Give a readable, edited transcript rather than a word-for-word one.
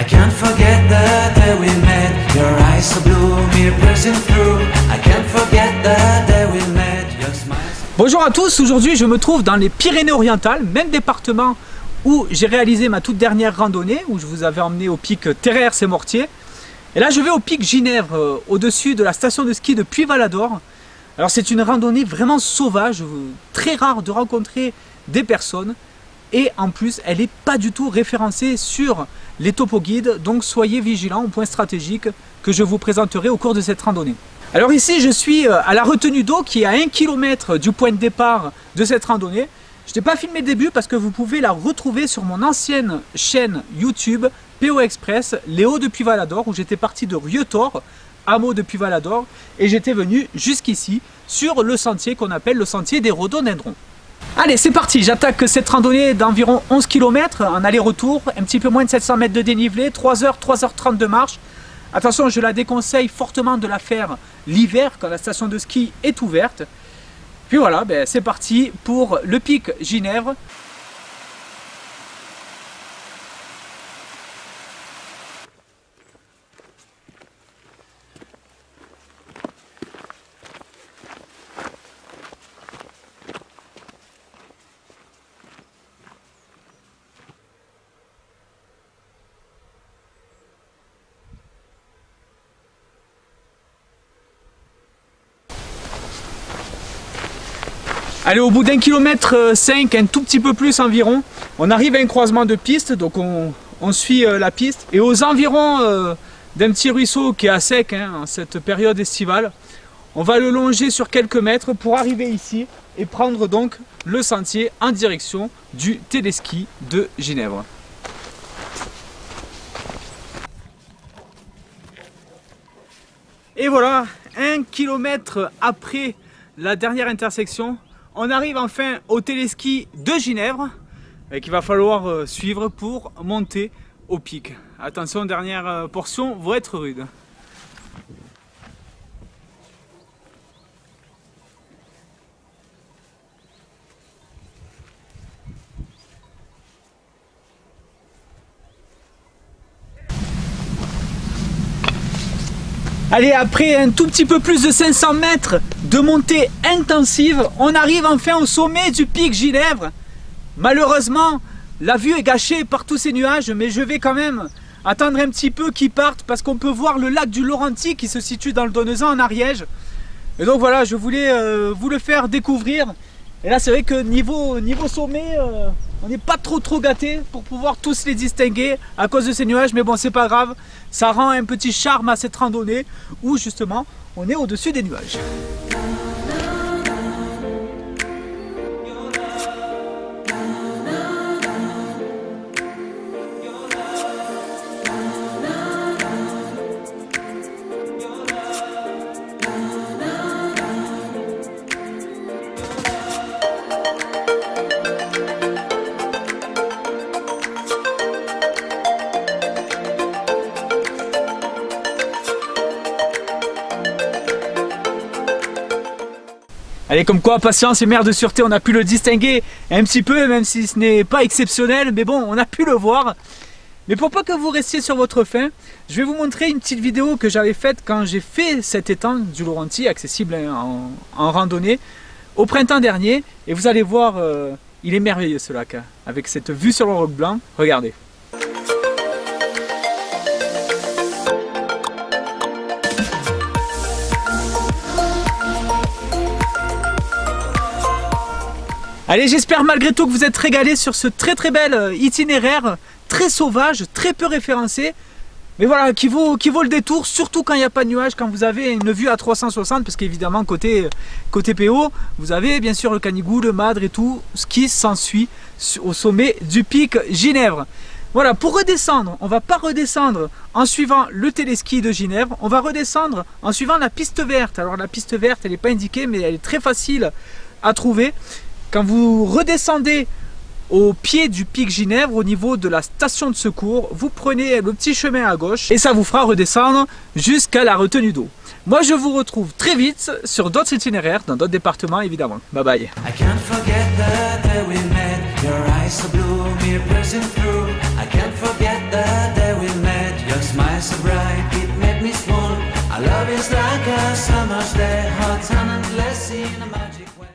can't forget the day we met. Your eyes so blue, me piercing through. I can't forget the day we met. Your smile. Bonjour à tous, aujourd'hui je me trouve dans les Pyrénées-Orientales, même département où j'ai réalisé ma toute dernière randonnée, où je vous avais emmené au pic Terrers-et-Mortier. Et là je vais au pic Ginèvre, au-dessus de la station de ski de Puy-Valador. Alors c'est une randonnée vraiment sauvage, très rare de rencontrer des personnes. Et en plus elle n'est pas du tout référencée sur les topoguides, donc soyez vigilants au point stratégique que je vous présenterai au cours de cette randonnée. Alors ici je suis à la retenue d'eau qui est à 1 km du point de départ de cette randonnée. Je n'ai pas filmé le début parce que vous pouvez la retrouver sur mon ancienne chaîne YouTube PO Express, les Hauts de Puy-Valador, où j'étais parti de Rieutort, hameau de Puy-Valador, et j'étais venu jusqu'ici sur le sentier qu'on appelle le sentier des rhododendrons. Allez, c'est parti, j'attaque cette randonnée d'environ 11 km en aller-retour, un petit peu moins de 700 mètres de dénivelé, 3h30 de marche. Attention, je la déconseille fortement de la faire l'hiver quand la station de ski est ouverte. Puis voilà, ben, c'est parti pour le pic Ginèvre. Allez, au bout d'1,5 km, un tout petit peu plus environ, on arrive à un croisement de piste, donc on suit la piste. Et aux environs d'un petit ruisseau qui est à sec en cette période estivale, on va le longer sur quelques mètres pour arriver ici et prendre donc le sentier en direction du téléski de Ginèvre. Et voilà, 1 km après la dernière intersection, on arrive enfin au téléski de Ginèvre et qu'il va falloir suivre pour monter au pic. Attention, dernière portion va être rude. Allez, après un tout petit peu plus de 500 mètres de montée intensive, on arrive enfin au sommet du pic Ginèvre. Malheureusement, la vue est gâchée par tous ces nuages, mais je vais quand même attendre un petit peu qu'ils partent parce qu'on peut voir le lac du Laurenti qui se situe dans le Donezan en Ariège. Et donc voilà, je voulais vous le faire découvrir. Et là c'est vrai que niveau sommet, on n'est pas trop gâté pour pouvoir tous les distinguer à cause de ces nuages, mais bon, c'est pas grave, ça rend un petit charme à cette randonnée où justement on est au-dessus des nuages. Allez, comme quoi, patience et mère de sûreté, on a pu le distinguer un petit peu, même si ce n'est pas exceptionnel, mais bon, on a pu le voir. Mais pour pas que vous restiez sur votre faim, je vais vous montrer une petite vidéo que j'avais faite quand j'ai fait cet étang du Laurenti, accessible en randonnée, au printemps dernier. Et vous allez voir, il est merveilleux ce lac, avec cette vue sur le roc blanc, regardez. Allez, j'espère malgré tout que vous êtes régalés sur ce très bel itinéraire, très sauvage, très peu référencé, mais voilà, qui vaut le détour, surtout quand il n'y a pas de nuages, quand vous avez une vue à 360, parce qu'évidemment côté PO, vous avez bien sûr le Canigou, le Madre et tout ce qui s'ensuit au sommet du pic Ginèvre. Voilà, pour redescendre, on ne va pas redescendre en suivant le téléski de Ginèvre, on va redescendre en suivant la piste verte. Alors la piste verte, elle n'est pas indiquée, mais elle est très facile à trouver. Quand vous redescendez au pied du pic Ginèvre, au niveau de la station de secours, vous prenez le petit chemin à gauche et ça vous fera redescendre jusqu'à la retenue d'eau. Moi je vous retrouve très vite sur d'autres itinéraires, dans d'autres départements évidemment. Bye bye. I can't forget the day we met. smile so bright, it made me swoon. Our love is like a summer's day, hot and endless in a magic way.